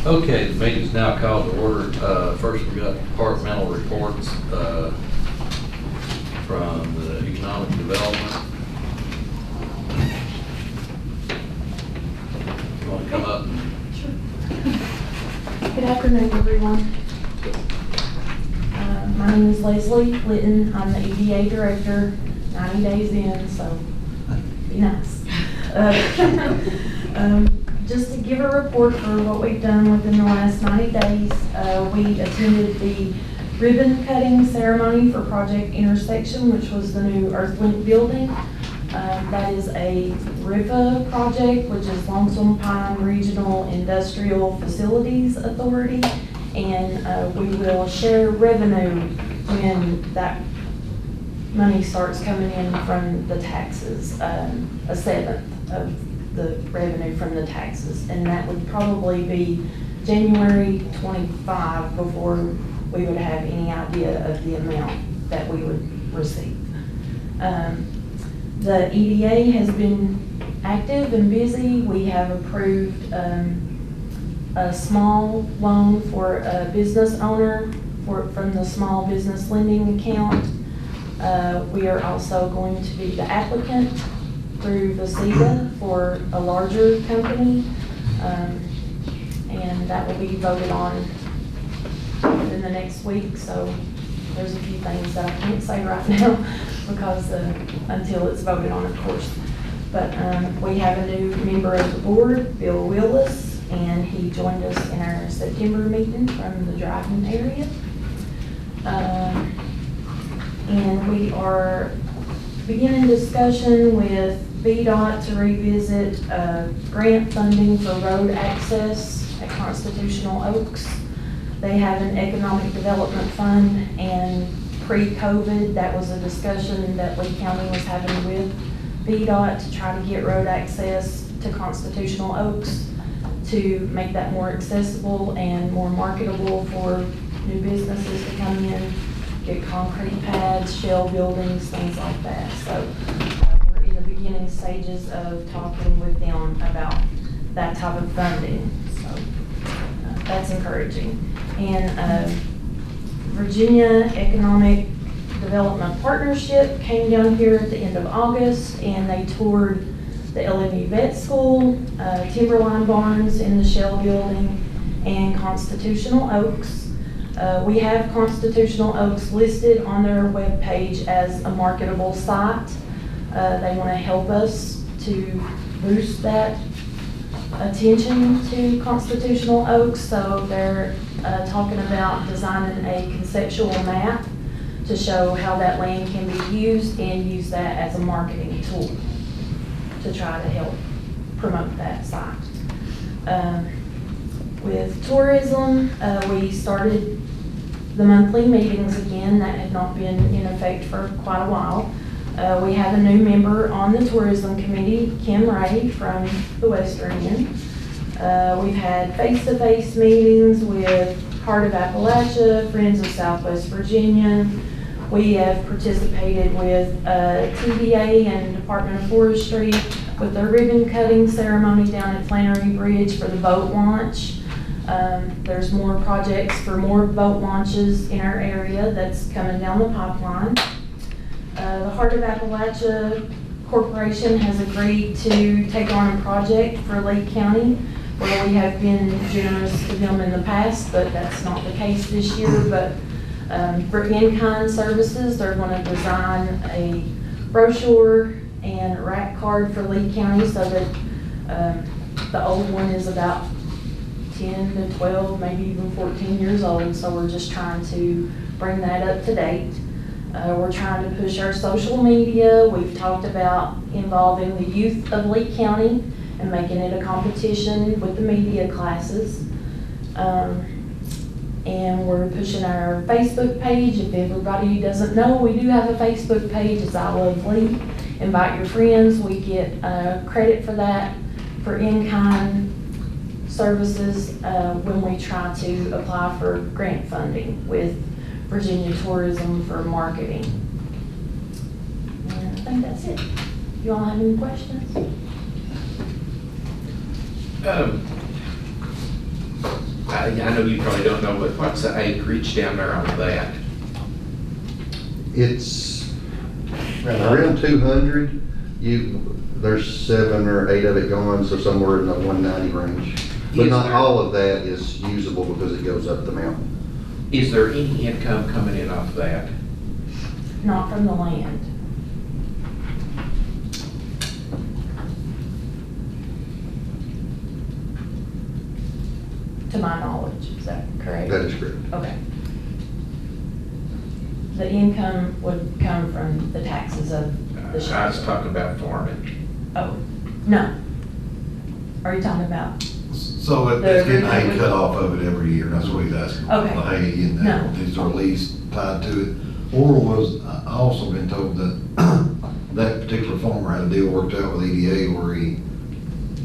Okay, the meeting's now called to order. First, we got departmental reports from the economic development. You want to come up? Sure. Good afternoon, everyone. My name is Leslie Litton. I'm the EDA director, 90 days in, so be nice. Just to give a report for what we've done within the last 90 days, we attended the ribbon cutting ceremony for Project Intersection, which was the new Earthlink building. That is a RIFA project, which is Lonesome Pine Regional Industrial Facilities Authority, and we will share revenue when that money starts coming in from the taxes, a seventh of the revenue from the taxes, and that would probably be January 25 before we would have any idea of the amount that we would receive. The EDA has been active and busy. We have approved a small loan for a business owner from the small business lending account. We are also going to be the applicant through VCETA for a larger company, and that will be voted on in the next week. So there's a few things that I can't say right now because until it's voted on, of course. But we have a new member of the board, Bill Willis, and he joined us in our September meeting from the Dryden area. And we are beginning discussion with VDOT to revisit grant funding for road access at Constitutional Oaks. They have an economic development fund, and pre-COVID, that was a discussion that Lee County was having with VDOT to try to get road access to Constitutional Oaks to make that more accessible and more marketable for new businesses to come in, get concrete pads, shell buildings, things like that. So we're in the beginning stages of talking with them about that type of funding. So that's encouraging. And Virginia Economic Development Partnership came down here at the end of August, and they toured the LMU Vet School, Timberline Barns in the Shell Building, and Constitutional Oaks. We have Constitutional Oaks listed on their webpage as a marketable site. They want to help us to boost that attention to Constitutional Oaks, so they're talking about designing a conceptual map to show how that land can be used and use that as a marketing tool to try to help promote that site. With tourism, we started the monthly meetings again. That had not been in effect for quite a while. We have a new member on the tourism committee, Kim Ray from the Western End. We've had face-to-face meetings with Heart of Appalachia, Friends of Southwest Virginia. We have participated with TVA and Department of Forestry with their ribbon cutting ceremony down at Flannery Bridge for the boat launch. There's more projects for more boat launches in our area that's coming down the pipeline. The Heart of Appalachia Corporation has agreed to take on a project for Lake County, where we have been generous to them in the past, but that's not the case this year. But for in-kind services, they're going to design a brochure and rack card for Lee County, so that the old one is about 10 to 12, maybe even 14 years old. So we're just trying to bring that up to date. We're trying to push our social media. We've talked about involving the youth of Lee County and making it a competition with the media classes. And we're pushing our Facebook page. If everybody doesn't know, we do have a Facebook page. It's I Love Lee. Invite your friends. We get credit for that for in-kind services when we try to apply for grant funding with Virginia Tourism for marketing. And I think that's it. You all have any questions? I know you probably don't know, but what's the acreage down there on that? It's around 200. There's 7 or 8 of it gone, so somewhere in the 190 range. But Is not there- all of that is usable because it goes up the mountain. Is there any income coming in off that? Not from the land. To my knowledge, is that correct? That is correct. Okay. The income would come from the taxes of the I was sheriff. talking about farming. Oh, no. Are you talking about? So it's getting hay cut off of it every year, that's what he's asking. Okay. The hay and No. these are lease tied to it. Or was, I also been told that that particular farmer had a deal worked out with EDA where he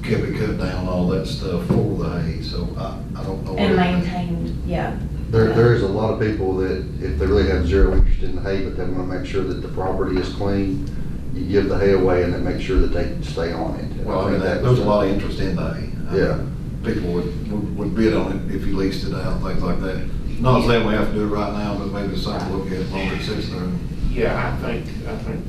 kept it cut down, all that stuff for the hay, so I don't know. And whether- maintained, yeah. There's a lot of people that, if they really have zero interest in the hay, but they want to make sure that the property is clean, you give the hay away and then make sure that they stay on it. And Well, I mean, think there's a lot of interest in the hay. Yeah. People would bid on it if you leased it out, things like that. Not saying we have to do it right now, but maybe something to look at longer it sits there. Yeah, I think.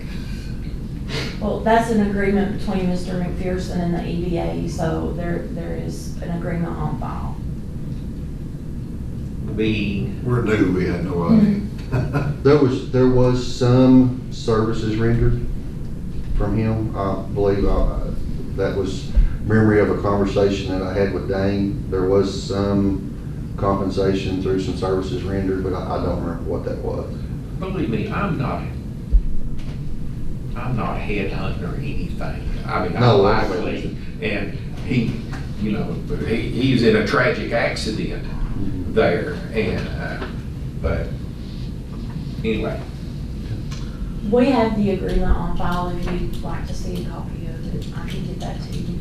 Well, that's an agreement between Mr. McPherson and the EDA, so there is an agreement on file. Being, We're new, we had no idea. There was some services rendered from him. I believe that was memory of a conversation that I had with Dane. There was some compensation through some services rendered, but I don't remember what that was. believe me, I'm not headhunting or anything. I mean, I No, like that's- Lee, and he, he's in a tragic accident there, and, but anyway. We have the agreement on file. If you'd like to see a copy of it, I can get that to you.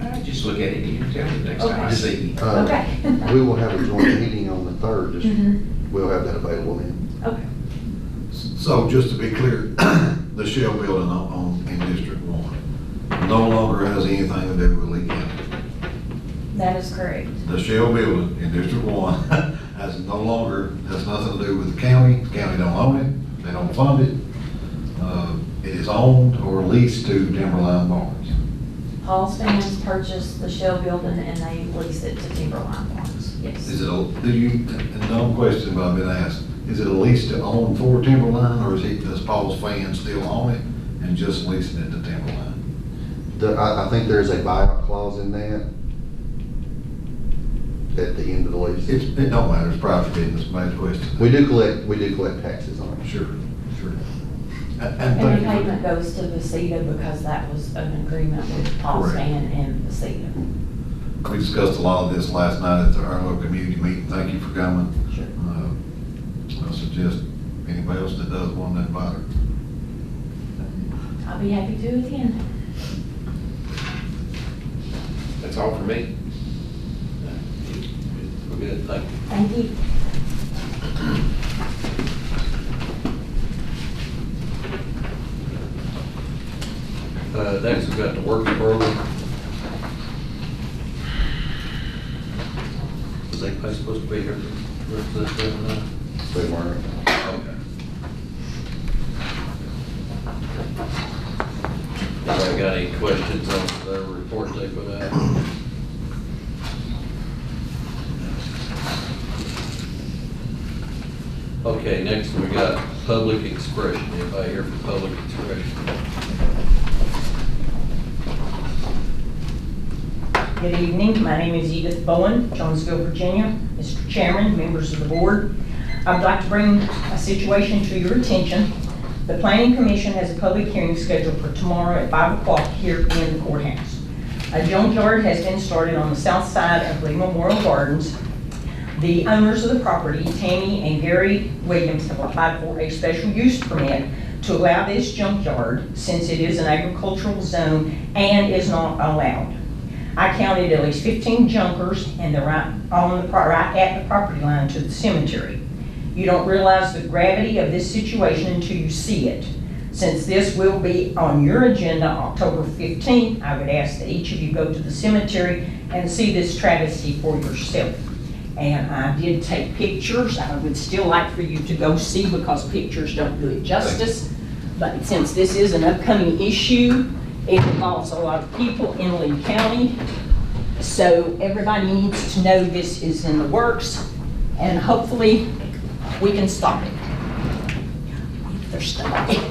I just look at it and you tell me next time I Okay. see you. Okay. We will have a joint meeting on the 3rd, Mhm. we'll have that available then. Okay. So just to be clear, the Shell building in District 1 no longer has anything to do with Lee County. That is correct. The Shell building in District 1 has nothing to do with the county. The county don't own it, they don't fund it. It is owned or leased to Timberline Barnes. Paul's fans purchased the Shell building and they leased it to Timberline Farms. Yes. Is it and no question, but I've been asked, is it a lease to own for Timberline, or does Paul's fan still own it and just leasing it to Timberline? I think there's a buyout clause in that at the end of the lease. It don't matter, it's private business, bad question. We do collect taxes on it. Sure. And And the thank you. payment goes to Vecita because that was an agreement with Paul's Correct. fan and Vecita. We discussed a lot of this last night at our local community meeting. Thank you for coming. Sure. I suggest anybody else that does want to invite her. I'll be happy to attend. That's all for me. We're good, thank you. Thank you. Next, we've got the work program. Was they supposed to be here to represent them now? They weren't. Okay. Anybody got any questions on the report they put out? Okay, next we got public expression. Anybody here for public expression? Good evening, my name is Edith Bowen, Jonesville, Virginia. Mr. Chairman, members of the board, I'd like to bring a situation to your attention. The Planning Commission has a public hearing scheduled for tomorrow at 5 o'clock here in the courthouse. A junkyard has been started on the south side of Lee Memorial Gardens. The owners of the property, Tammy and Gary Williams, have applied for a special use permit to allow this junkyard since it is an agricultural zone and is not allowed. I counted at least 15 junkers and they're right at the property line to the cemetery. You don't realize the gravity of this situation until you see it. Since this will be on your agenda October 15th, I would ask that each of you go to the cemetery and see this travesty for yourself. And I did take pictures. I would still like for you to go see because pictures don't do it justice. But since this is an upcoming issue, it involves a lot of people in Lee County. So everybody needs to know this is in the works, and hopefully we can stop it. They're stuck together.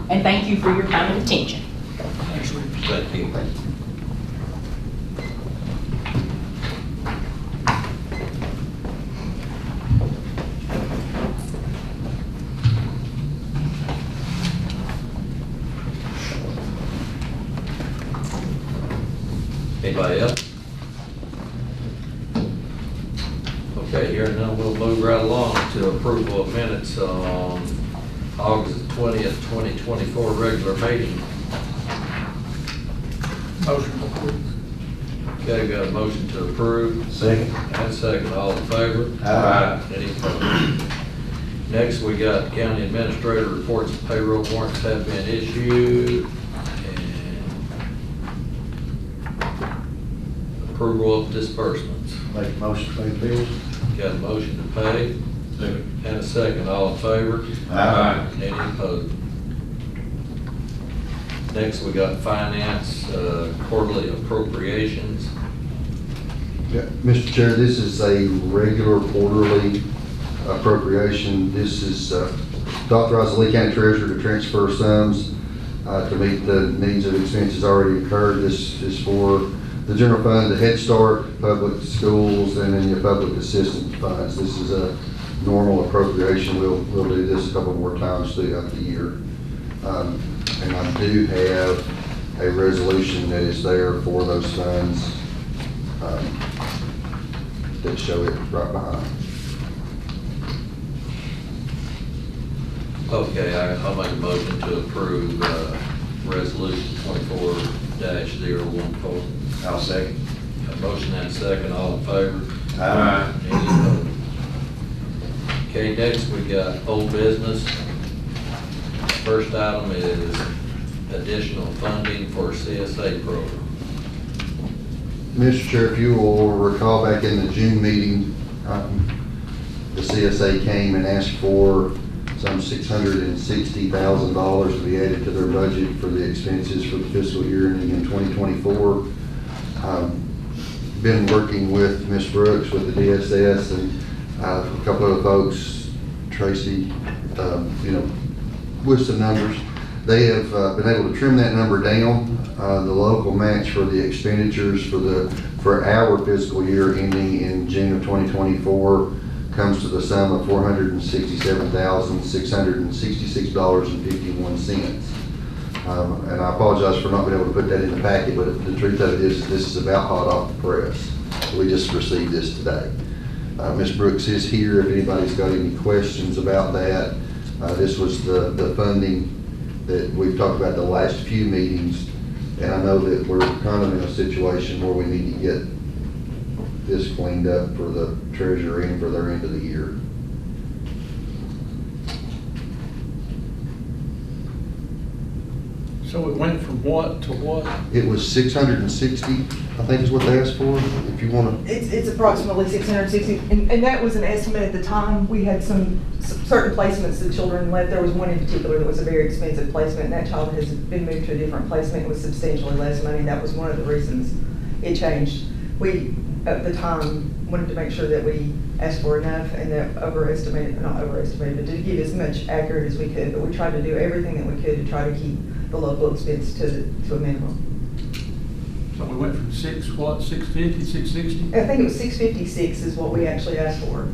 And thank you for your time and attention. Thank you. Anybody else? Okay, here and now we'll move right along to approval of minutes on August 20th, 2024 regular meeting. Motion approved. Okay, we got a motion to approve. Second. And second, all in favor? Aye. Any opposed? Next, we got county administrator reports and payroll warrants have been issued. And approval of disbursements. Make a motion to pay the bills. Got a motion to pay Second. and a second, all in favor? Aye. Any opposed? Next, we got finance, quarterly appropriations. Yeah, Mr. Chair, this is a regular quarterly appropriation. This is to authorize the Lee County Treasurer to transfer sums to meet the needs of expenses already incurred. This is for the general fund, the Head Start, public schools, and then your public assistance funds. This is a normal appropriation. We'll do this a couple more times throughout the year. And I do have a resolution that is there for those funds that show it right behind. Okay, I'll make a motion to approve resolution 24-014. I'll second. A motion and a second, all in favor? Aye. Any opposed? Okay, next we got old business. First item is additional funding for CSA program. Mr. Chair, if you will recall back in the June meeting, the CSA came and asked for some $660,000 to be added to their budget for the expenses for the fiscal year ending in 2024. Been working with Ms. Brooks with the DSS and a couple of folks, Tracy, with some numbers. They have been able to trim that number down. The local match for the expenditures for our fiscal year ending in June of 2024 comes to the sum of $467,666.51. And I apologize for not being able to put that in the packet, but the truth of it is this is about hot off the press. We just received this today. Ms. Brooks is here if anybody's got any questions about that. This was the funding that we've talked about the last few meetings, and I know that we're kind of in a situation where we need to get this cleaned up for the treasurer and for their end of the year. So it went from what to what? It was 660, I think is what they asked for, if you want to. It's approximately 660, and that was an estimate at the time. We had some certain placements that children left. There was one in particular that was a very expensive placement, and that child has been moved to a different placement. It was substantially less money. That was one of the reasons it changed. We, at the time, wanted to make sure that we asked for enough and that not overestimated, but to give as much accurate as we could. But we tried to do everything that we could to try to keep the local expense to a minimum. So we went from 650, 660 I think it was 656 is what we actually asked for.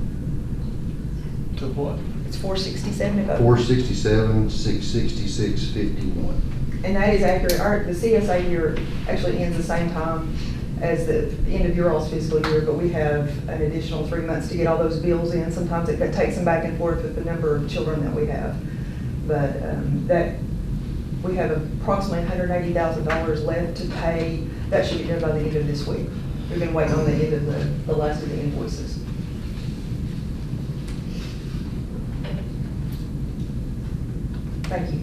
to what? It's 467 about. 467, 666, 51. And that is accurate. The CSA year actually ends the same time as the end of your all's fiscal year, but we have an additional 3 months to get all those bills in. Sometimes it takes them back and forth with the number of children that we have. But we have approximately $180,000 left to pay. That should be done by the end of this week. We've been waiting on the end of the last of the invoices. Thank you.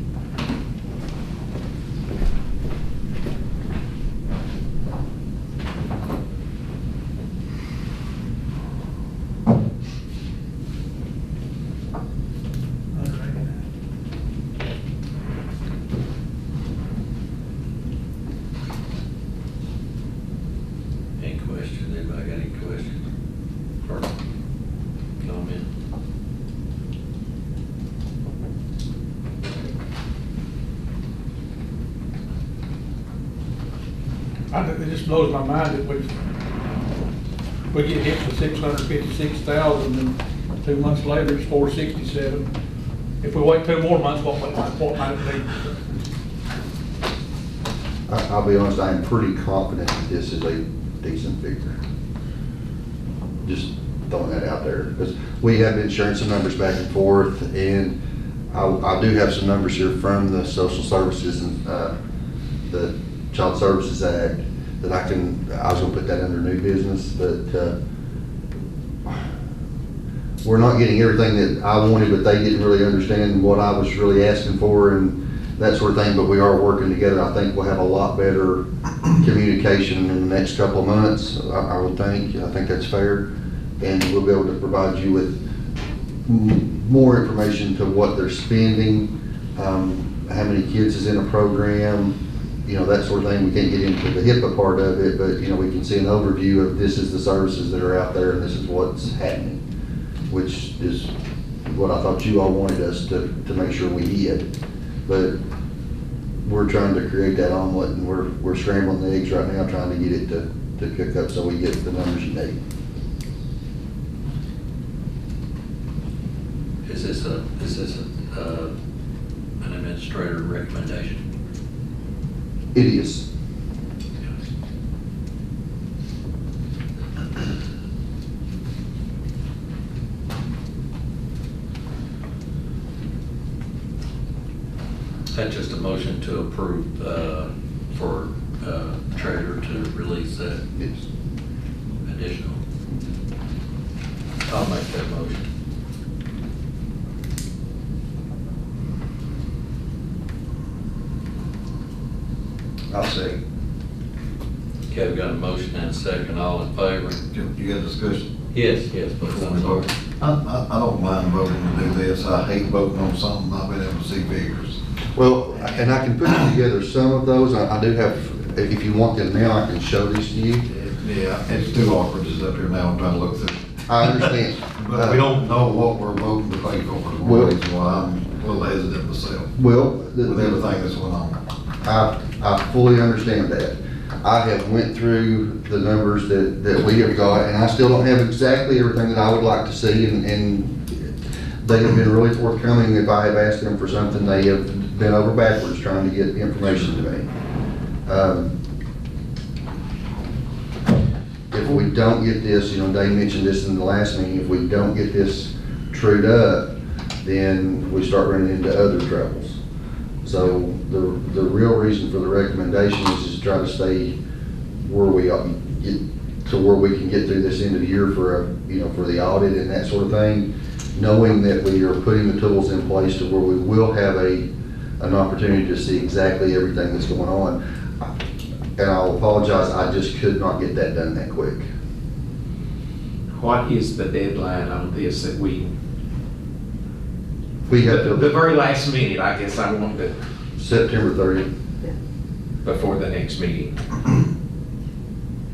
It just blows my mind that we get hit with 656,000 and 2 months later it's 467. If we wait 2 more months, what might it be? I'll be honest, I am pretty confident that this is a decent figure. Just throwing that out there, because we have been sharing some numbers back and forth, and I do have some numbers here from the Social Services and the Child Services Act that I was gonna put that under new business, but we're not getting everything that I wanted, but they didn't really understand what I was really asking for and that sort of thing, but we are working together. I think we'll have a lot better communication in the next couple of months, I would think. I think that's fair. And we'll be able to provide you with more information to what they're spending, how many kids is in a program, that sort of thing. We can't get into the HIPAA part of it, but, we can see an overview of this is the services that are out there and this is what's happening, which is what I thought you all wanted us to make sure we did. But we're trying to create that omelet, and we're scrambling the eggs right now, trying to get it to cook up so we get the numbers you need. Is this an administrator recommendation? It is. That's just a motion to approve for treasurer to release that Yes. additional. I'll make that motion. I'll say, Okay, we've got a motion and a second. All in favor? you got discussion? Yes, please. Before I'm we sorry. vote. I don't mind voting to do this. I hate voting on something I've been able to see figures. Well, and I can put together some of those. I do have, if you want them now, I can show these to you. Yeah, it's too awkward just up here now, I'm trying to look through. I understand. But we don't know what we're voting to pay for, is one Well- reason why I'm a little hesitant myself Well, with everything that's going on. I fully understand that. I have went through the numbers that we have got, and I still don't have exactly everything that I would like to see, and they have been really forthcoming. If I have asked them for something, they have been over backwards trying to get information to me. If we don't get this, Dave mentioned this in the last meeting, if we don't get this trued up, then we start running into other troubles. So the real reason for the recommendation is to try to stay where we get to where we can get through this end of the year for for the audit and that sort of thing, knowing that we are putting the tools in place to where we will have an opportunity to see exactly everything that's going on. And I'll apologize, I just could not get that done that quick. What is the deadline on this that We have the to, very last minute, I guess I want to, September 30th. before the next meeting?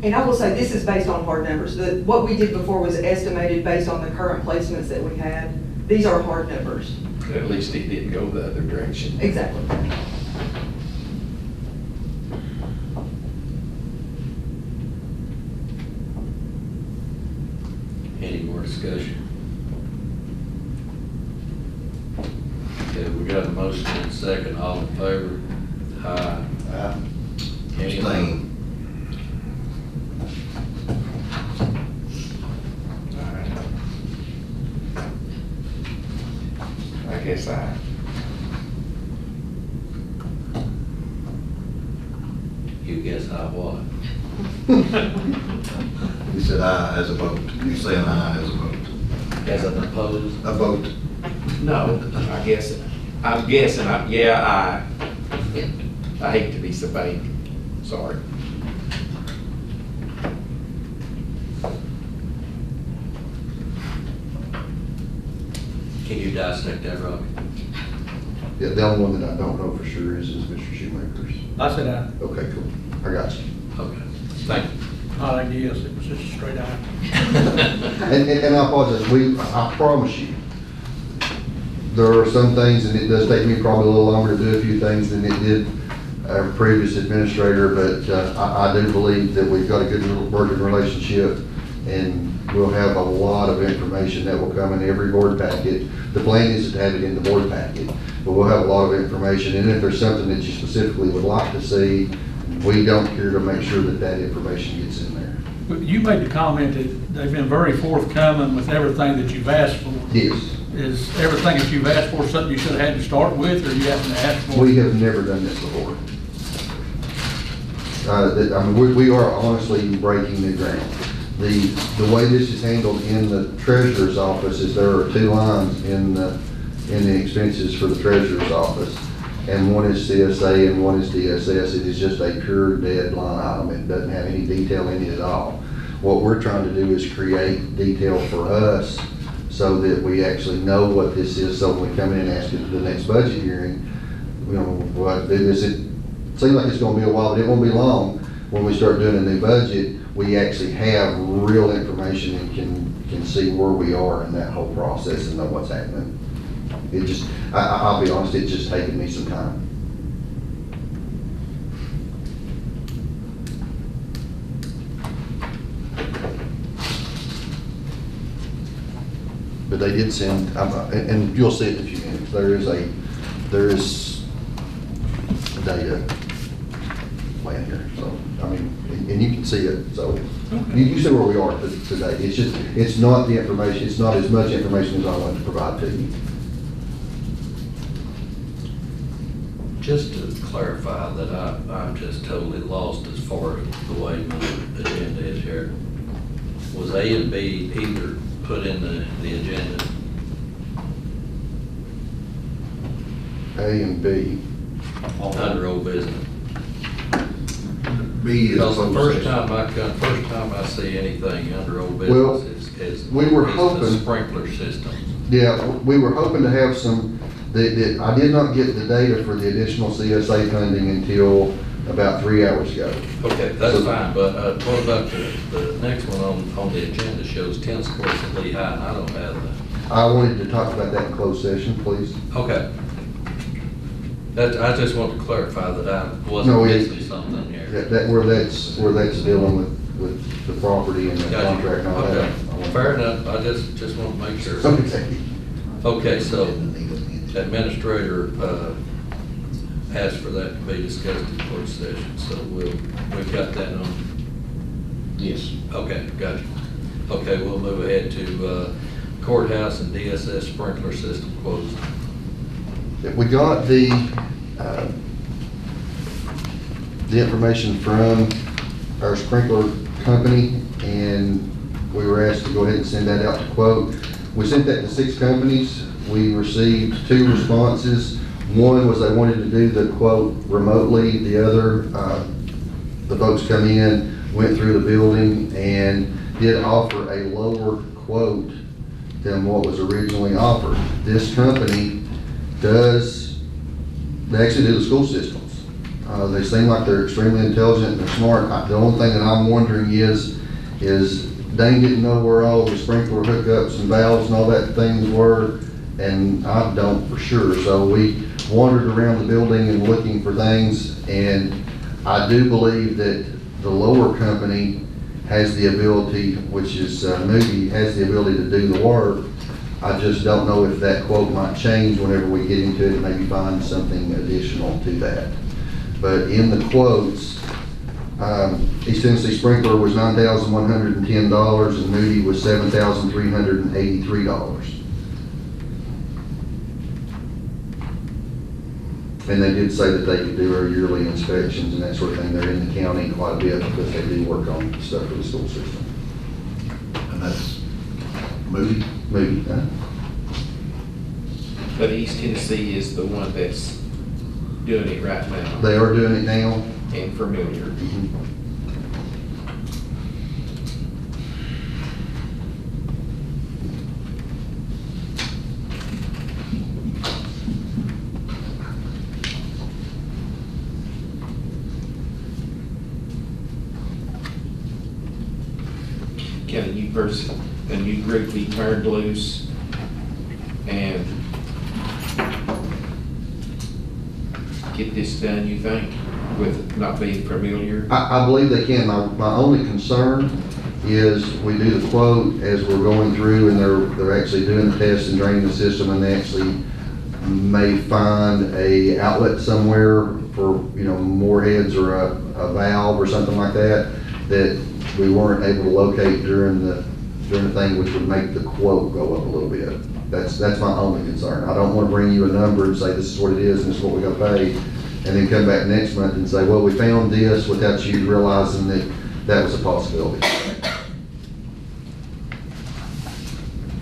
And I will say, this is based on hard numbers. What we did before was estimated based on the current placements that we had. These are hard numbers. At least it didn't go the other direction. Exactly. Any more discussion? Okay, we got a motion and a second. All in favor? Aye. Any opposed? Abstain. All right. I guess You guess I what? He said aye as a vote. You saying aye as a vote? As an opposed? A vote. no, I'm guessing, I hate to be so vague, sorry. Can you dissect that, Robbie? Yeah, the only one that I don't know for sure is Mr. Shoemaker's. I said aye. Okay, cool. I got you. Okay, thank you. I guess it was just a straight aye. And I apologize, I promise you, there are some things, and it does take me probably a little longer to do a few things than it did our previous administrator, but I do believe that we've got a good working relationship, and we'll have a lot of information that will come in every board packet. The plan is to have it in the board packet, but we'll have a lot of information, and if there's something that you specifically would like to see, we don't care to make sure that that information gets in there. But you made the comment that they've been very forthcoming with everything that you've asked for. Yes. Is everything that you've asked for something you should have had to start with, or you haven't asked for? We have never done this before. I mean, we are honestly breaking new ground. The way this is handled in the treasurer's office is there are two lines in the expenses for the treasurer's office. And one is CSA and one is DSS. It is just a pure dead line item. It doesn't have any detail in it at all. What we're trying to do is create detail for us so that we actually know what this is, so when we come in and ask it to the next budget hearing, you know, what this, it seems like it's gonna be a while, but it won't be long. When we start doing a new budget, we actually have real information and can see where we are in that whole process and know what's happening. It just, I'll be honest, it's just taken me some time. But they did send, and you'll see it in a few minutes, there is data plan here, so, I mean, and you can see it, so, you see where we are today. It's just, it's not the information, it's not as much information as I wanted to provide to you. Just to clarify that I'm just totally lost as far as the way my agenda is here. Was A and B either put in the agenda? A and B. Under old business? B is. Because the closed first time I see anything under old Well, business is we were the hoping- sprinkler system. Yeah, we were hoping to have some, I did not get the data for the additional CSA funding until about 3 hours ago. Okay, that's fine, but what about the next one on the agenda shows 10 sports at Lehigh, and I don't have that. I wanted to talk about that in closed session, please. Okay. I just want to clarify that I No, wasn't it- missing something here. Where that's dealing with the property and the Got you. contract and all that. Okay, fair enough, I just want to make sure. Okay. Okay, so administrator asked for that to be discussed in closed session, so we've got that on. Yes. Okay, got you. Okay, we'll move ahead to courthouse and DSS sprinkler system quotes. We got the information from our sprinkler company, and we were asked to go ahead and send that out to quote. We sent that to 6 companies. We received 2 responses. One was they wanted to do the quote remotely. The other, the folks come in, went through the building, and did offer a lower quote than what was originally offered. This company they actually do the school systems. They seem like they're extremely intelligent and they're smart. The only thing that I'm wondering is Dane didn't know where all the sprinkler hookups and valves and all that things were, and I don't for sure. So we wandered around the building and looking for things, and I do believe that the lower company has the ability, which is Moody, has the ability to do the work. I just don't know if that quote might change whenever we get into it and maybe find something additional to that. But in the quotes, East Tennessee Sprinkler was $9,110 and Moody was $7,383. And they did say that they could do our yearly inspections and that sort of thing. They're in the county quite a bit because they do work on stuff for the school system. And that's Moody. Moody, But East Tennessee is the one that's doing it right now they are doing it now. and familiar. Can a new person, a new group be turned loose and get this done, you think? with not being familiar? I believe they can. My only concern is we do the quote as we're going through and they're actually doing the test and draining the system, and they actually may find a outlet somewhere for, more heads or a valve or something like that we weren't able to locate during the thing, which would make the quote go up a little bit. That's my only concern. I don't want to bring you a number and say this is what it is and this is what we got to pay, and then come back next month and say, well, we found this, without you realizing that was a possibility.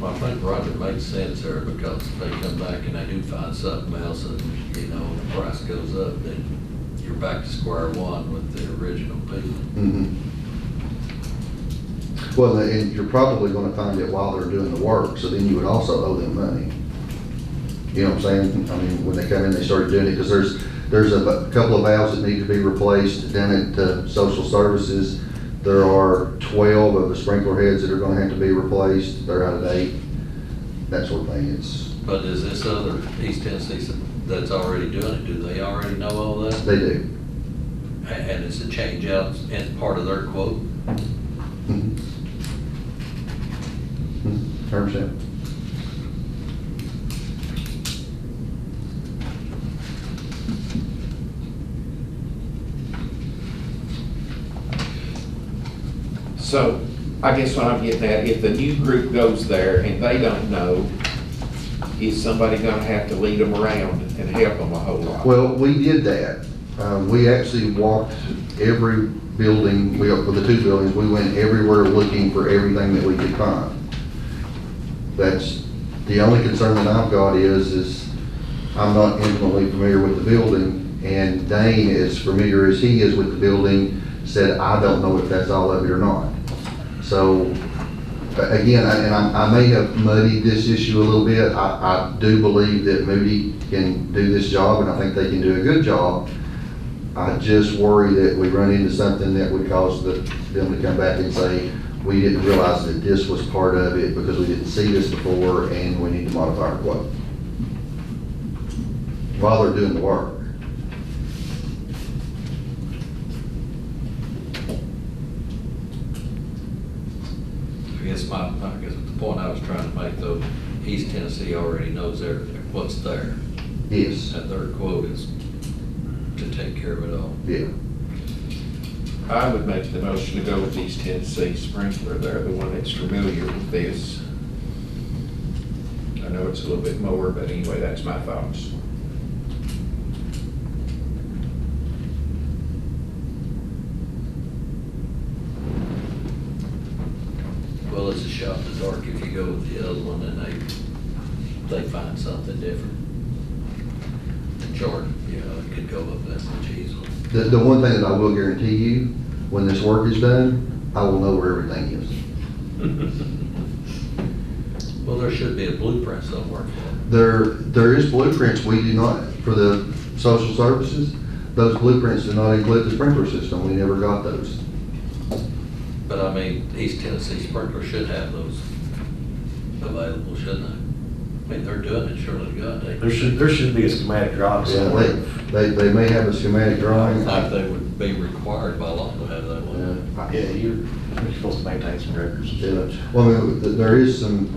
Well, I think Roger makes sense there, because if they come back and they do find something else and, the price goes up, then you're back to square one with the original people. Mhm. Well, and you're probably gonna find it while they're doing the work, so then you would also owe them money. You know what I'm saying? I mean, when they come in, they started doing it, because there's a couple of valves that need to be replaced down at social services. There are 12 of the sprinkler heads that are gonna have to be replaced. They're out of date, that sort of thing. But is this other East Tennessee that's already doing it, do they already know all that? They do. And it's a change out and part of their quote? 100%. So, I guess what I'm getting at, if the new group goes there and they don't know, is somebody gonna have to lead them around and help them a whole lot? Well, we did that. We actually walked every building, with the two buildings, we went everywhere looking for everything that we could find. That's, the only concern that I've got is I'm not intimately familiar with the building, and Dane, as familiar as he is with the building, said, I don't know if that's all of it or not. So, again, I may have muddied this issue a little bit. I do believe that Moody can do this job, and I think they can do a good job. I just worry that we run into something that would cause them to come back and say, we didn't realize that this was part of it because we didn't see this before, and we need to modify our quote while they're doing the work. I guess the point I was trying to make, though, East Tennessee already knows what's there. Yes. And their quote is to take care of it all. Yeah. I would make the motion to go with East Tennessee Sprinkler. They're the one that's familiar with this. I know it's a little bit more, but anyway, that's my thoughts. Well, it's a shot in the dark if you go with the other one and they find something different. The chart, it could go up that much easily. The one thing that I will guarantee you, when this work is done, I will know where everything is. Well, there should be a blueprint somewhere. There is blueprints. We do not, for the social services, those blueprints do not include the sprinkler system. We never got those. But I mean, East Tennessee Sprinkler should have those available, shouldn't they? I mean, they're doing it, surely to God. There should be a schematic drawing Yeah, somewhere. they may have a schematic drawing. I think they would be required by law to have that one. Yeah. Yeah, you're supposed to maintain some records and Yeah. such. Well, I mean, there is some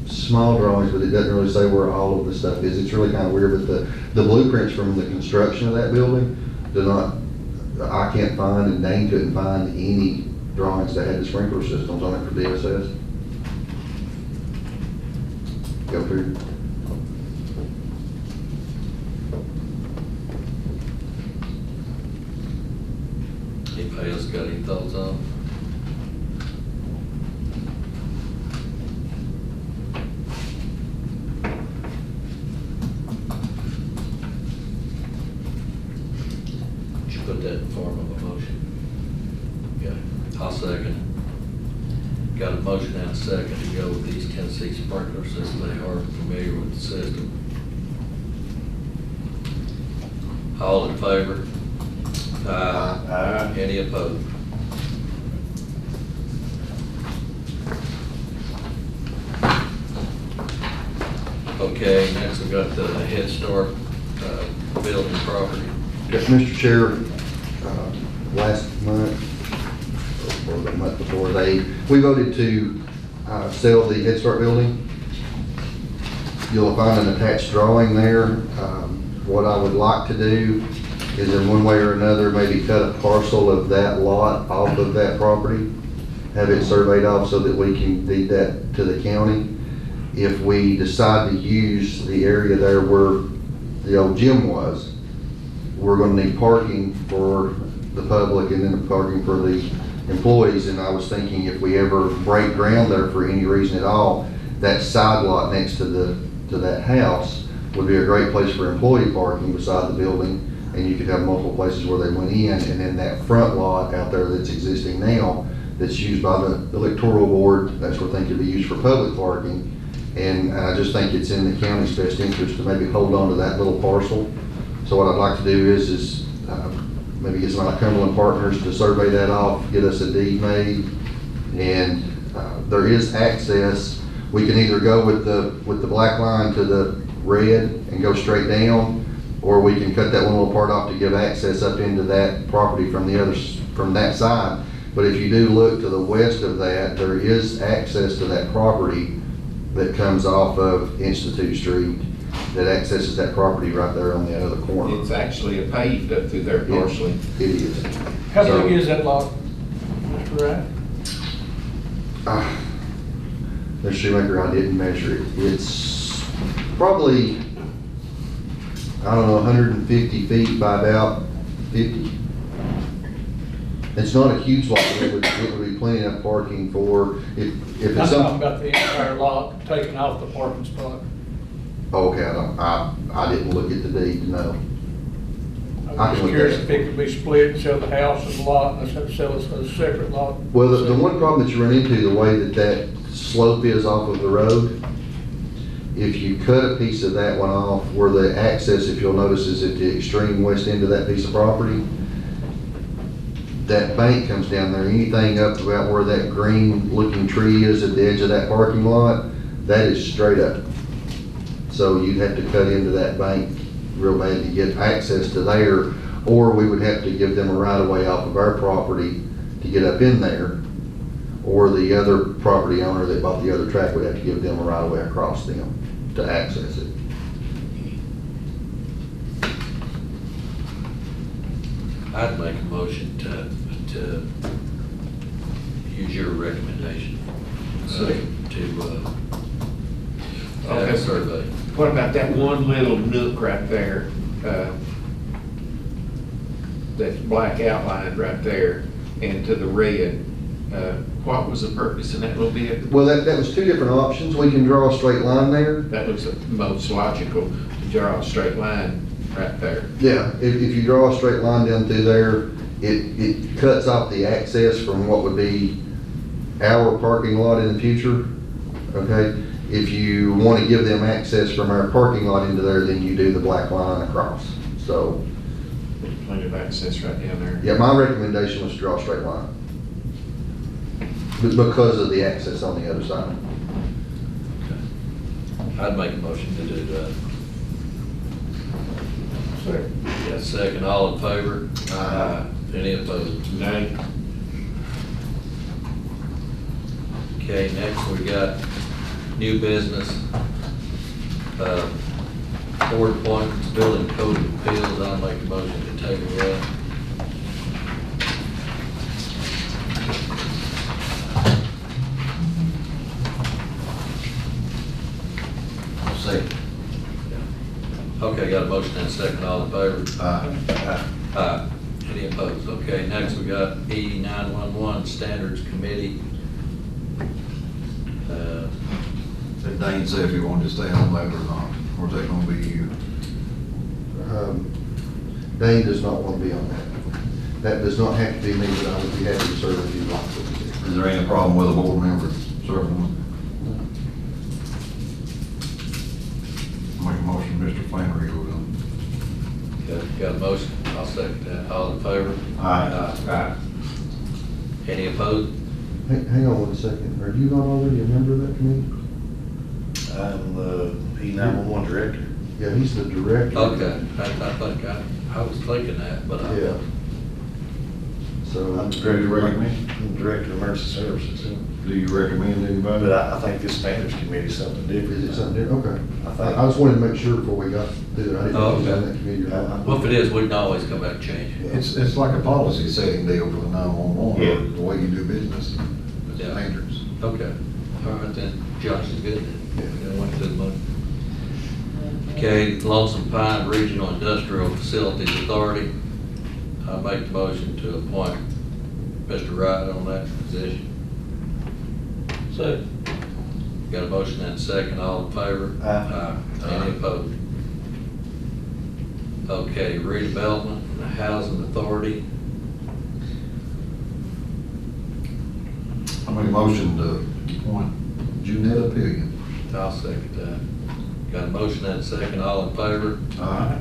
small drawings, but it doesn't really say where all of the stuff is. It's really kind of weird, but the blueprints from the construction of that building do not, I can't find, and Dane couldn't find any drawings that had the sprinkler systems on it for DSS. Go through. Anybody else got any thoughts on it? Did you put that in form of a motion? Yeah, I'll second it. Got a motion and a second to go with East Tennessee Sprinkler since they are familiar with the system. All in favor? Aye. Any opposed? Okay, next we got the Head Start building property. Yes, Mr. Chair, last month, or the month before, we voted to sell the Head Start building. You'll find an attached drawing there. What I would like to do is in one way or another, maybe cut a parcel of that lot off of that property, have it surveyed off so that we can deed that to the county. If we decide to use the area there where the old gym was, we're gonna need parking for the public and then parking for the employees. And I was thinking if we ever break ground there for any reason at all, that side lot next to that house would be a great place for employee parking beside the building. And you could have multiple places where they went in, and then that front lot out there that's existing now, that's used by the electoral board, that's what I think could be used for public parking. And I just think it's in the county's best interest to maybe hold on to that little parcel. So what I'd like to do is maybe get some of my Cumberland partners to survey that off, get us a deed made. And there is access. We can either go with the black line to the red and go straight down, or we can cut that one little part off to give access up into that property from that side. But if you do look to the west of that, there is access to that property that comes off of Institute Street that accesses that property right there on the other corner. It's actually a paved up through there partially. It is. How So- big is that lot, Mr. Wright? The Shoemaker, I didn't measure it. It's probably, I don't know, 150 feet by about 50. It's not a huge lot, but it would be plenty of parking for, if I'm it's talking something. about the entire lot, taking off the parking spot. Okay, I didn't look at the deed, no. I I'm can just look curious at if it. it could be split and sell the house and the lot, and let's sell it as a separate lot. Well, the one problem that you run into, the way that slope is off of the road, if you cut a piece of that one off, where the access, if you'll notice, is at the extreme west end of that piece of property, that bank comes down there. Anything up about where that green looking tree is at the edge of that parking lot, that is straight up. So you'd have to cut into that bank real bad to get access to there, or we would have to give them a right of way off of our property to get up in there. Or the other property owner that bought the other tract would have to give them a right of way across them to access it. I'd make a motion to use your recommendation. To have Okay. a survey. What about that one little nook right there? That's black outlined right there and to the red. What was the purpose in that little bit? Well, that was two different options. We can draw a straight line there. That looks the most logical, to draw a straight line right there. Yeah, if you draw a straight line down through there, it cuts off the access from what would be our parking lot in the future, okay? If you want to give them access from our parking lot into there, then you do the black line across. So, There's plenty of access right down there. yeah, my recommendation was to draw a straight line. Because of the access on the other side. I'd make a motion to do that. Second. Yeah, second, all in favor? Aye. Any opposed? Nay. Okay, next we got new business. Board appointments, building code of appeals. I'll make a motion to table that. Second. Okay, got a motion and a second, all in favor? Aye. Aye. Any opposed? Okay, next we got E911 Standards Committee. Did Dane say if he wanted to stay on that or not, or is that gonna be you? Dane does not want to be on that. That does not have to be me, but I would be happy to serve if you'd like to. Is there any problem with a board member serving? Make a motion, Mr. Flannery goes on. Got a motion, I'll second that. All in favor? Aye. Aye. Any opposed? Hang on one second. Are you not already a member of that committee? I'm the P911 director. Yeah, he's the director. Okay, I think I was thinking that, but I. Yeah. So. I'm ready to recommend. I'm Director of Emergency Services. Do you recommend anybody? But I think this standards committee is something different. Is it something different? Okay. I think- I just wanted to make sure before we got through there. I didn't know if it was on that committee or not. Well, if it is, we can always come back and change it. It's like a policy setting deal for the 911, Yeah. or the way you do business, Yeah. standards. Okay, all right then, Josh is good then. We're gonna wait till the month. Okay, Lonesome Pine Regional Industrial Facilities Authority. I make the motion to appoint Mr. Wright on that position. Second. Got a motion and a second, all in favor? Aye. Any opposed? Okay, redevelopment, and Housing Authority. I make a motion to appoint Junetta Pillion. I'll second that. Got a motion and a second, all in favor? Aye.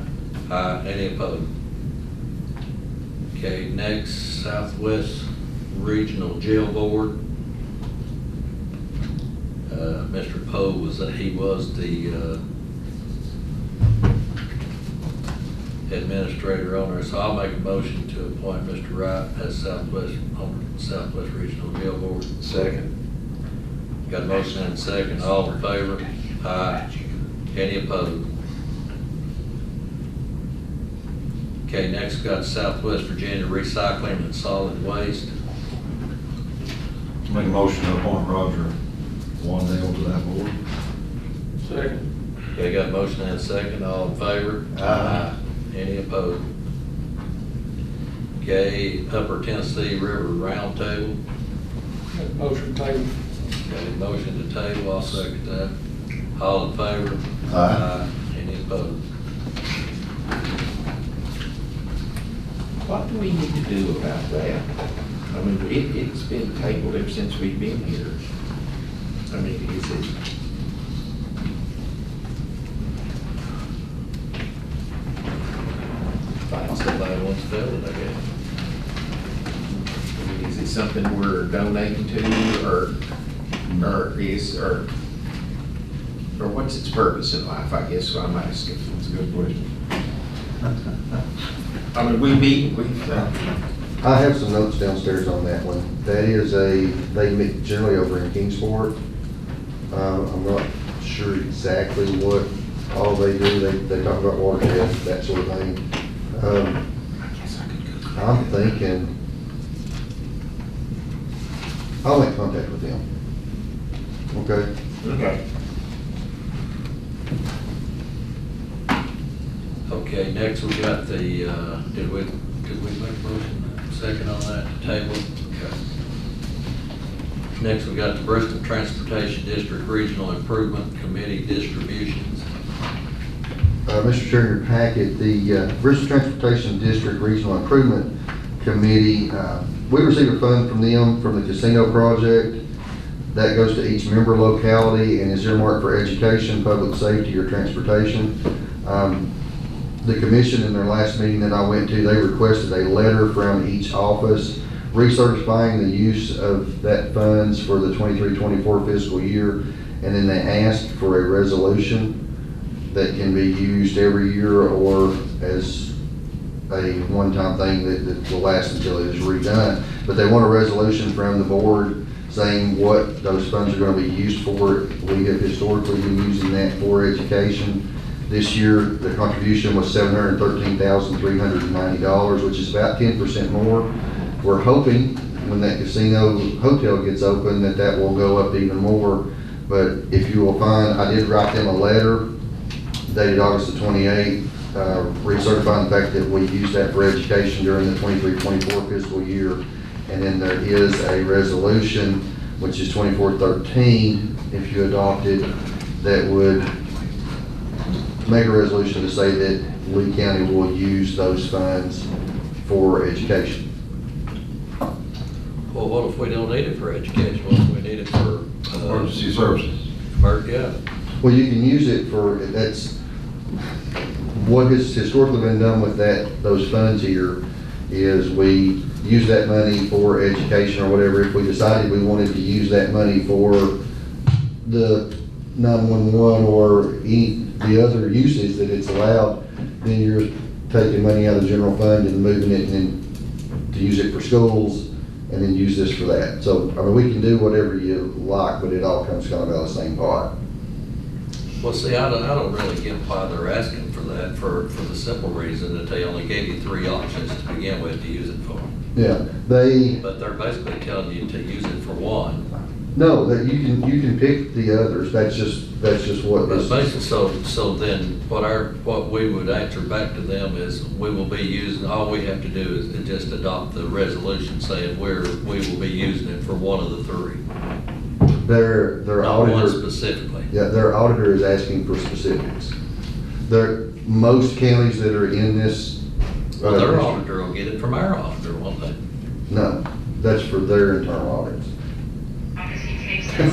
Aye, any opposed? Okay, next, Southwest Regional Jail Board. Mr. Poe he was the, administrator on there, so I'll make a motion to appoint Mr. Wright as Southwest Regional Jail Board. Second. Got a motion and a second, all in favor? Aye. Any opposed? Okay, next we got Southwest Virginia Recycling and Solid Waste. Make a motion to appoint Roger Wandale to that board. Second. Okay, got a motion and a second, all in favor? Aye. Any opposed? Okay, Upper Tennessee River Roundtable. Make motion table. Got a motion to table, I'll second that. All in favor? Aye. Any opposed? What do we need to do about that? I mean, it's been tabled ever since we've been here. I mean, is it? Find somebody who wants to fill it, I guess. I mean, is it something we're donating to, or what's its purpose in life, I guess, what I'm asking. That's a good question. I mean, we've I have some notes downstairs on that one. That is they meet generally over in Kingsport. I'm not sure exactly what all they do. They talk about watershed, that sort of thing. I guess I could go. I'm thinking, I'll make contact with them. Okay? Okay. Okay, next we got the, did we make a motion, second on that, to table? Okay. Next we got the Bristol Transportation District Regional Improvement Committee distributions. Mr. Chair, in your packet, the Bristol Transportation District Regional Improvement Committee, we received a fund from them from the casino project. That goes to each member locality and is earmarked for education, public safety, or transportation. The commission in their last meeting that I went to, they requested a letter from each office recertifying the use of that funds for the 23-24 fiscal year. And then they asked for a resolution that can be used every year or as a one-time thing that will last until it is redone. But they want a resolution from the board saying what those funds are going to be used for. We have historically been using that for education. This year, the contribution was $713,390, which is about 10% more. We're hoping when that casino hotel gets open that will go up even more. But if you will find, I did write them a letter dated August the 28th, recertifying the fact that we used that for education during the 23-24 fiscal year. And then there is a resolution, which is 2413, if you adopted, that would make a resolution to say that Lee County will use those funds for education. Well, what if we don't need it for education? What if we need it for, Emergency services. yeah? Well, you can use it for, that's what has historically been done with those funds here is we use that money for education or whatever. If we decided we wanted to use that money for the 911 or any the other usage that it's allowed, then you're taking money out of the general fund and moving it and then to use it for schools and then use this for that. So, I mean, we can do whatever you like, but it all comes kind of out of the same pot. Well, see, I don't really get why they're asking for that, for the simple reason that they only gave you 3 options to begin with to use it for. Yeah, they, But they're basically telling you to use it for one. no, that you can pick the others, that's just what But this basically, is. so then what we would answer back to them is, we will be using, all we have to do is just adopt the resolution saying we will be using it for one of the 3. Their Not one auditor, specifically. yeah, their auditor is asking for specifics. Most counties that are in this. Well, their auditor will get it from our auditor, won't they? No, that's for their internal audits.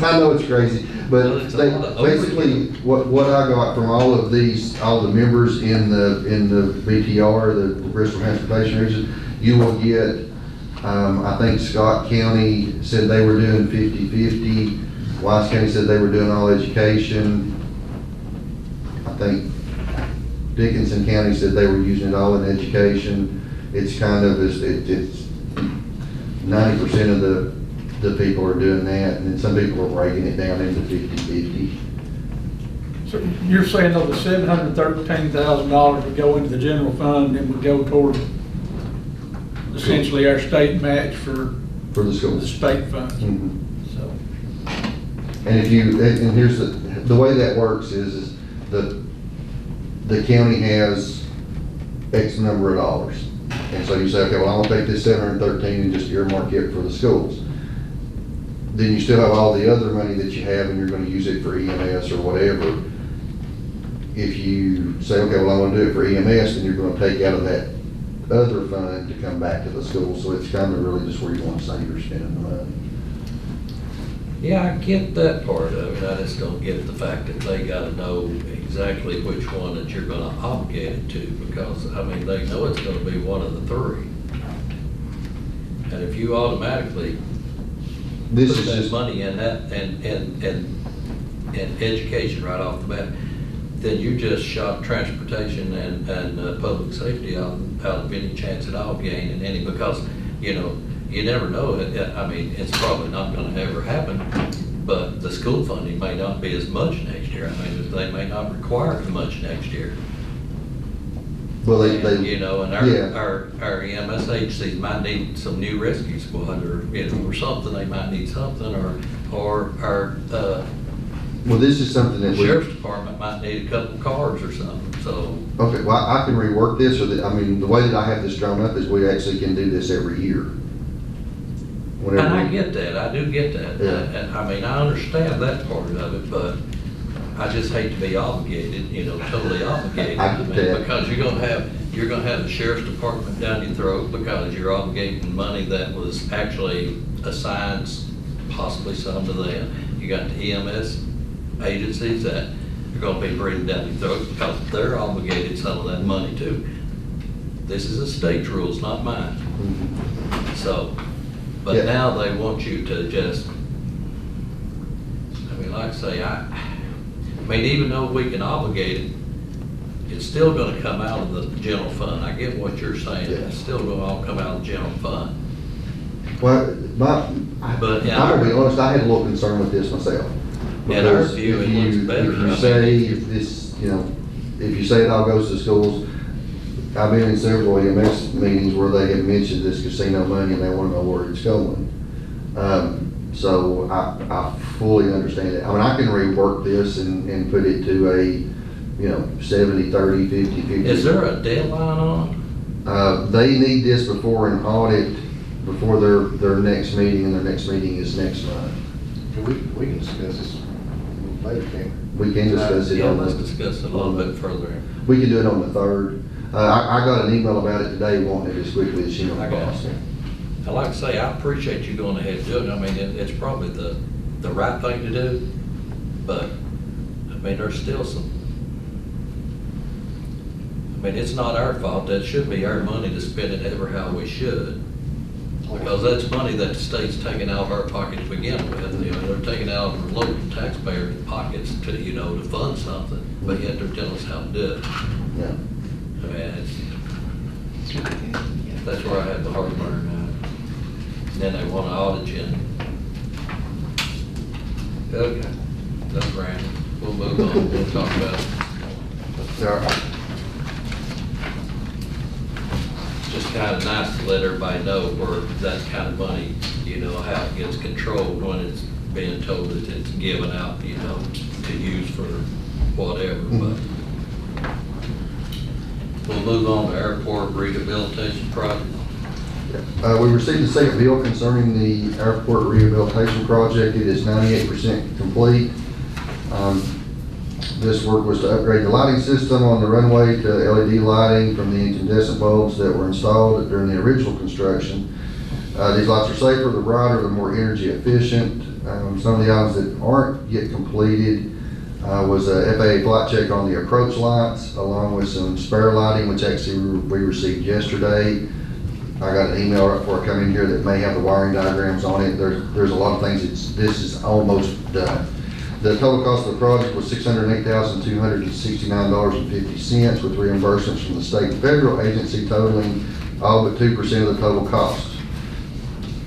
I know it's crazy, but Well, it's they, a lot of basically, what I got from all of these, all the members in the BTR, the Bristol Transportation Region, you will get, I think Scott County said they were doing 50/50. Wise County said they were doing all education. I think Dickinson County said they were using it all in education. It's kind of, it's 90% of the people are doing that, and then some people are breaking it down into 50/50. So you're saying though the $713,000 would go into the general fund and would go toward essentially our state match for For the the schools. state funds? Mhm. So, And if you, and here's the way that works is the county has X number of dollars. And so you say, okay, well, I want to take this 713 and just earmark it for the schools. Then you still have all the other money that you have and you're going to use it for EMS or whatever. If you say, okay, well, I want to do it for EMS, then you're going to take out of that other fund to come back to the school. So it's kind of really just where you want to say you're spending the money. Yeah, I get that part of it, I just don't get the fact that they gotta know exactly which one that you're gonna obligate it to, because, I mean, they know it's gonna be one of the 3. And if you automatically This put is that just, money in that, and education right off the bat, then you just shot transportation and public safety out of any chance at all gaining any, because, you know, you never know. I mean, it's probably not gonna ever happen, but the school funding may not be as much next year. I mean, they may not require as much next year. well, And, you know, and yeah. our EMS agencies might need some new rescue squad, or, you know, or something, they might need something, or our, Well, this is something that we. sheriff's department might need a couple cars or something, so. Okay, well, I can rework this, or I mean, the way that I have this drawn up is we actually can do this every year. And I Whenever, get that, I do get that, Yeah. and I mean, I understand that part of it, but I just hate to be obligated, you know, totally obligated. I get that. Because you're gonna have the sheriff's department down your throat, because you're obligating money that was actually assigned, possibly some to them. You got the EMS agencies that are gonna be breathing down your throat, because they're obligated some of that money too. This is the state's rules, not mine. So, but Yeah. now they want you to just, I mean, like I say, I mean, even though we can obligate it, it's still gonna come out of the general fund. I get what you're saying, Yeah. it's still gonna all come out of the general fund. well, But, yeah. I'm gonna be honest, I had a little concern with this myself. In our Because view, if it looks you- better. If I you mean, say, if this, you know, if you say it all goes to schools, I've been in several EMS meetings where they have mentioned this casino money and they wanna know where it's going. So I fully understand it. I mean, I can rework this and put it to a, you know, 70/30, 50/50. Is there a deadline on They need this before an audit, before their next meeting, and their next meeting is next month. We can discuss this later, can't We can discuss it? it Yeah, on let's the, discuss it a little bit further. we can do it on the 3rd. I got an email about it today, wanting it as quickly as humanly I got it. possible. And like I say, I appreciate you going ahead and doing it. I mean, it's probably the right thing to do, but, I mean, there's still some, I mean, it's not our fault. That should be our money to spend it ever how we should. Because that's money that the state's taking out of our pocket to begin with. You know, they're taking out of our local taxpayers' pockets to, you know, to fund something. but yet they're telling us how to do it. Yeah. I mean, that's where I had the heartburn at. Then they want to audit you. Okay, that's grand. We'll move on, we'll talk about it. Yeah. Just kind of nice to let everybody know where that kind of money, you know, how it gets controlled when it's being told that it's given out, you know, to use for whatever, but. We'll move on to airport rehabilitation project. We received the second bill concerning the airport rehabilitation project. It is 98% complete. This work was to upgrade the lighting system on the runway to LED lighting from the incandescent bulbs that were installed during the original construction. These lights are safer, they're brighter, they're more energy efficient. Some of the items that aren't yet completed was a FAA flight check on the approach lights, along with some spare lighting, which actually we received yesterday. I got an email right before I come in here that may have the wiring diagrams on it. There's a lot of things. This is almost done. The total cost of the project was $608,269.50 with reimbursements from the state and federal agency totaling all but 2% of the total cost.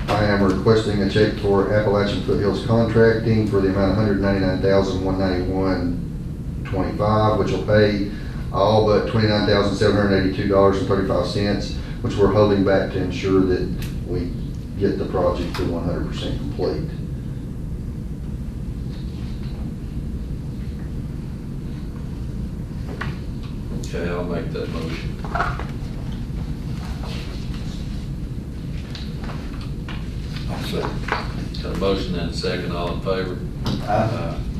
I am requesting a check for Appalachian Foothills Contracting for the amount of $199,191.25, which will pay all but $29,782.35, which we're holding back to ensure that we get the project to 100% complete. Okay, I'll make that motion. I'll second. Got a motion and a second, all in favor?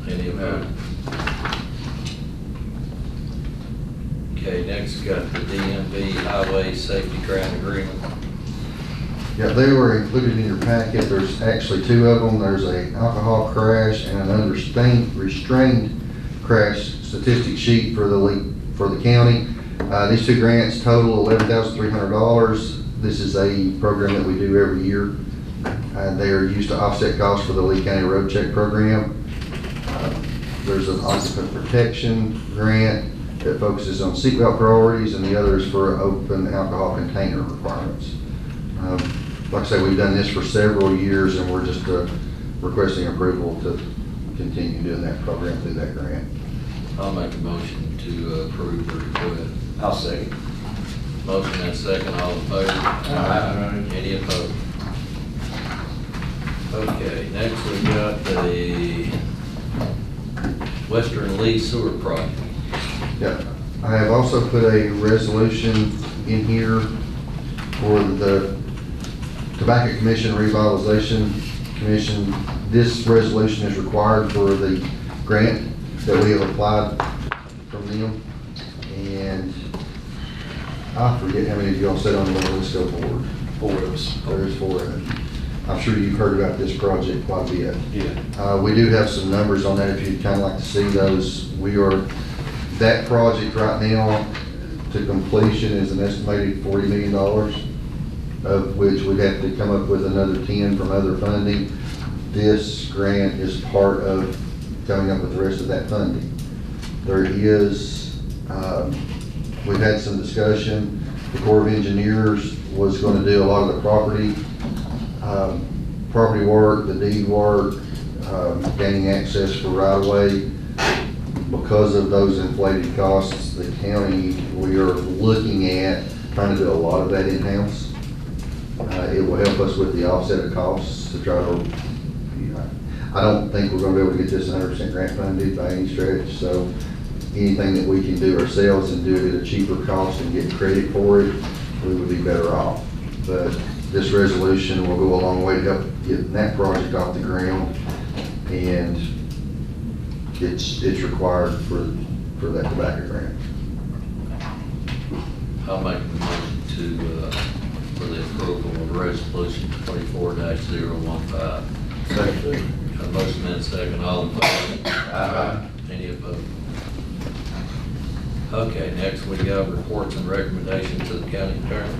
Any opposed? Okay, next we got the DMV Highway Safety Grant Agreement. Yeah, they were included in your packet. There's actually two of them. There's a alcohol crash and an restrained crash statistic sheet for the county. These two grants total $11,300. This is a program that we do every year. They are used to offset costs for the Lee County Road Check Program. There's an occupant protection grant that focuses on seatbelt priorities, and the other is for open alcohol container requirements. Like I say, we've done this for several years, and we're just requesting approval to continue doing that program through that grant. I'll make a motion to approve the request. I'll second. Motion and a second, all in favor? Aye. Any opposed? Okay, next we got the Western Lee Sewer Project. Yeah, I have also put a resolution in here for the Tobacco Commission Revitalization Commission. This resolution is required for the grant that we have applied from them. And I forget how many of y'all said on the list go forward. 4 of us. There is 4 of them. I'm sure you've heard about this project quite a bit. Yeah. We do have some numbers on that if you'd kind of like to see those. That project right now to completion is an estimated $40 million, of which we'd have to come up with another 10 from other funding. This grant is part of coming up with the rest of that funding. There is, we've had some discussion. The Corps of Engineers was going to do a lot of the property work, the deed work, gaining access for right-of-way. Because of those inflated costs, the county, we are looking at trying to do a lot of that in-house. It will help us with the offset of costs to try to, I don't think we're going to be able to get this 100% grant funded by any stretch, so anything that we can do ourselves and do it at a cheaper cost and get credit for it, we would be better off. But this resolution will go a long way to help get that project off the ground, and it's required for that tobacco grant. I'll make a motion for the approval of resolution 24-015. Second. A motion and a second, all in favor? Any opposed? Okay, next we got reports and recommendations to the county attorney.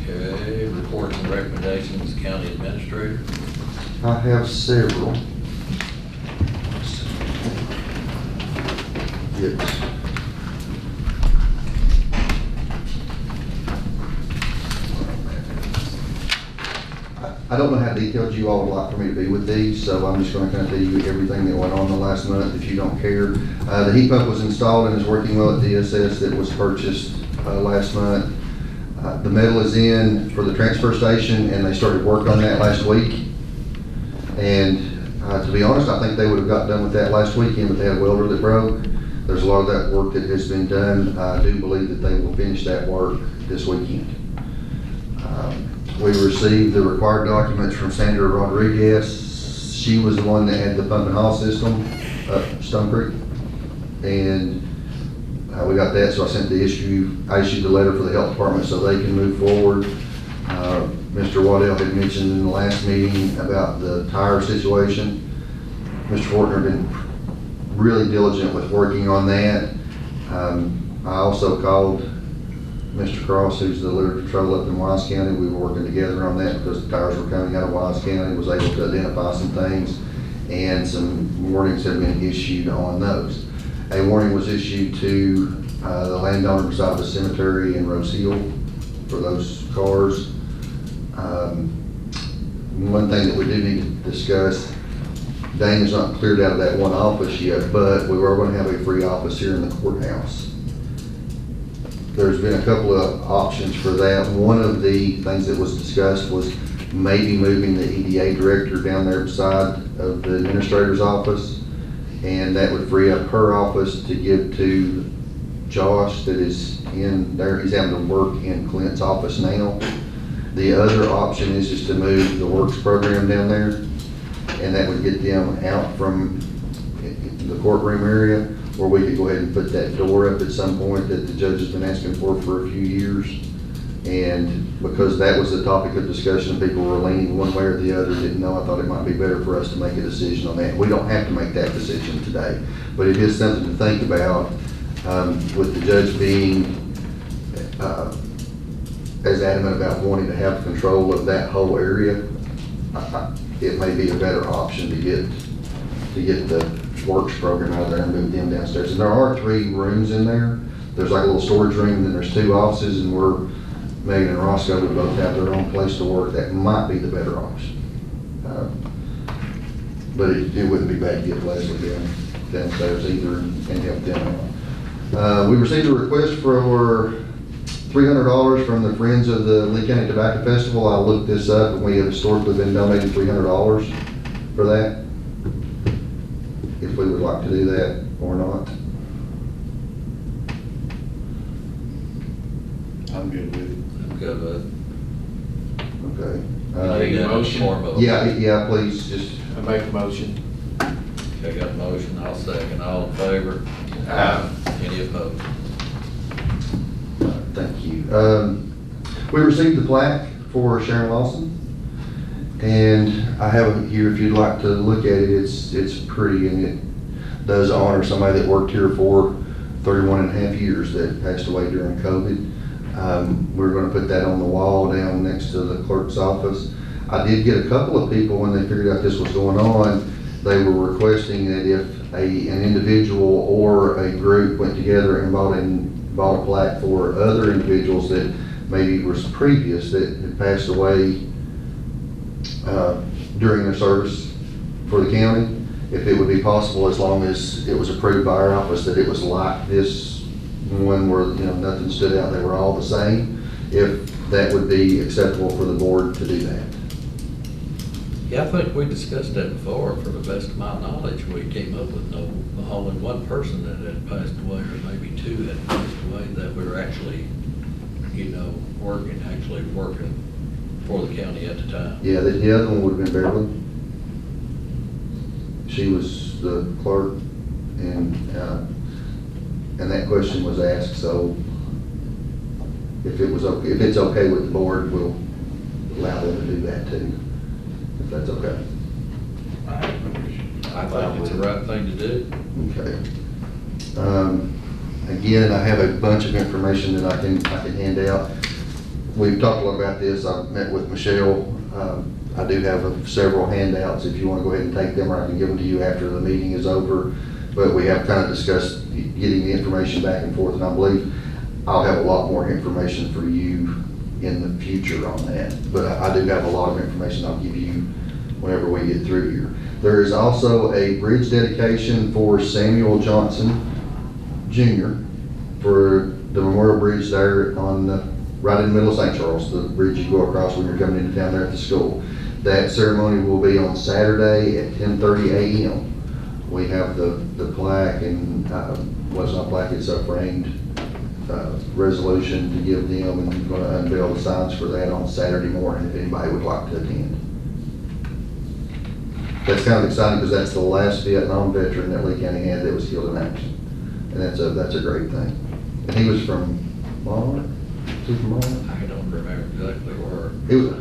Okay, reports and recommendations, county administrator. I have several. It's, I don't know how detailed you all would like for me to be with these, so I'm just gonna kind of tell you everything that went on the last month, if you don't care. The heat pump was installed and is working well at DSS that was purchased, last month. The metal is in for the transfer station, and they started work on that last week. And, to be honest, I think they would have got done with that last weekend, but they had a welder that broke. There's a lot of that work that has been done. I do believe that they will finish that work this weekend. We received the required documents from Sandra Rodriguez. She was the one that had the pump and haul system up Stone Creek. And we got that, so I issued the letter for the health department so they can move forward. Mr. Waddell had mentioned in the last meeting about the tire situation. Mr. Fortner had been really diligent with working on that. I also called Mr. Cross, who's the litter control up in Wise County. We were working together on that because the tires were coming out of Wise County. Was able to identify some things, and some warnings have been issued on those. A warning was issued to the landowner beside the cemetery in Rose Hill for those cars. One thing that we do need to discuss, Dane is not cleared out of that one office yet, but we were going to have a free office here in the courthouse. There's been a couple of options for that. One of the things that was discussed was maybe moving the EDA director down there beside of the administrator's office, and that would free up her office to give to Josh that is in there. He's having to work in Clint's office now. The other option is just to move the works program down there, and that would get them out from the courtroom area, or we could go ahead and put that door up at some point that the judge has been asking for a few years. And because that was the topic of discussion, people were leaning one way or the other, didn't know, I thought it might be better for us to make a decision on that. We don't have to make that decision today, but it is something to think about, with the judge being as adamant about wanting to have control of that whole area. It may be a better option to get the works program out of there and move them downstairs. And there are 3 rooms in there. There's like a little storage room, and then there's 2 offices, and Megan and Roscoe would both have their own place to work. That might be the better option. But it wouldn't be bad to get Leslie downstairs either and help them out. We received a request for $300 from the Friends of the Lee County Tobacco Festival. I looked this up, and we have historically been donating $300 for that. If we would like to do that or not. I'm good with it. I'm good with Okay. Make a motion. Yeah, please, just. I make a motion. I got a motion, I'll second. All in favor? Any opposed? Thank you. We received the plaque for Sharon Lawson, and I have it here if you'd like to look at it. It's pretty, and it does honor somebody that worked here for 31 and a half years that passed away during COVID. We're going to put that on the wall down next to the clerk's office. I did get a couple of people when they figured out this was going on. They were requesting that if an individual or a group went together and bought a plaque for other individuals that maybe was previous that had passed away during their service for the county, if it would be possible, as long as it was approved by our office, that it was like this one where, nothing stood out, they were all the same, if that would be acceptable for the board to do that. Yeah, I think we discussed that before. For the best of my knowledge, we came up with only one person that had passed away, or maybe 2 had passed away, that we were actually, working for the county at the time. Yeah, the other one would have been Beverly. She was the clerk, and that question was asked, so if it's okay with the board, we'll allow them to do that too, if that's okay. I think it's the right thing to do. Okay. Again, I have a bunch of information that I can hand out. We've talked a lot about this. I've met with Michelle. I do have several handouts if you want to go ahead and take them, or I can give them to you after the meeting is over. but we have kind of discussed getting the information back and forth, and I believe I'll have a lot more information for you in the future on that. But I do have a lot of information I'll give you whenever we get through here. There is also a bridge dedication for Samuel Johnson Jr. for the Memorial Bridge there on, right in the middle of St. Charles, the bridge you go across when you're coming into town there at the school. That ceremony will be on Saturday at 10:30 a.m. We have the plaque and, well, it's not plaque, it's a framed resolution to give them, and we're going to unveil the signs for that on Saturday morning if anybody would like to attend. That's kind of exciting because that's the last Vietnam veteran that Lee County had that was killed in action. And that's a great thing. And he was from Monarch? Was he from Monarch? I don't remember exactly where. It was,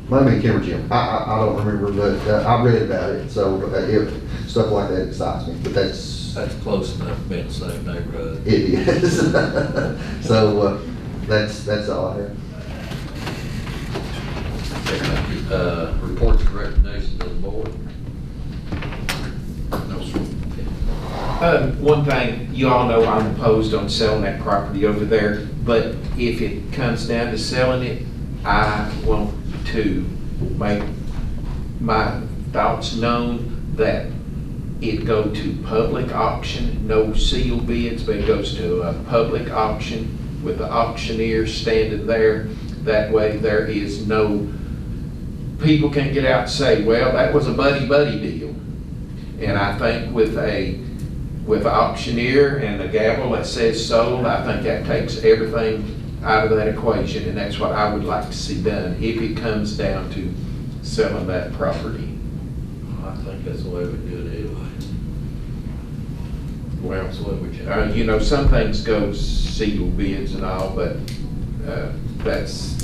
might have been Kimmer Jim. I don't remember, but I read about it. So stuff like that excites me. But that's close enough to be in the same neighborhood. it is. So that's all I have. Thank you. Reports and recommendations of the board. No, sir. One thing, you all know I'm opposed on selling that property over there, but if it comes down to selling it, I want to make my thoughts known that it go to public auction, no sealed bids, but it goes to a public auction with the auctioneer standing there. That way there is no, people can't get out and say, well, that was a buddy-buddy deal. And I think with an auctioneer and a gavel that says sold, I think that takes everything out of that equation, and that's what I would like to see done if it comes down to selling that property. I think that's the way we do it anyway. Well, That's the way we change. you know, some things go sealed bids and all, but that's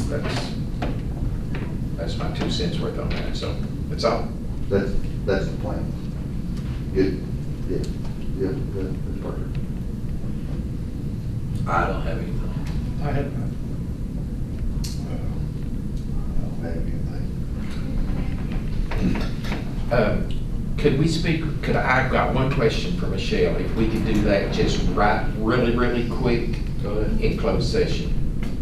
my 2 cents worth on that, so that's all. That's the plan. Good. Yeah, that's perfect. I don't have anything. I had, I don't have anything. Could we speak, I've got one question for Michelle, if we could do that just really quick Go ahead. in closed session.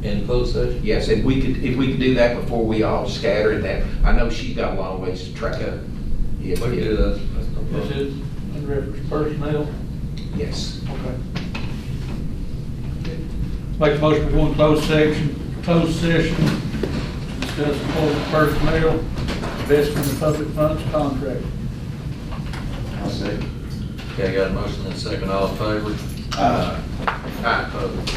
In closed session? Yes, if we could do that before we all scatter and that, I know she's got a long ways to track up. We can do that. That's no this problem. is in reference personnel. Yes. Okay. Make a motion to go in closed session, to discuss employee personnel, investment in public funds contract. I'll say. Okay, I got a motion and a second. All in favor? Opposed.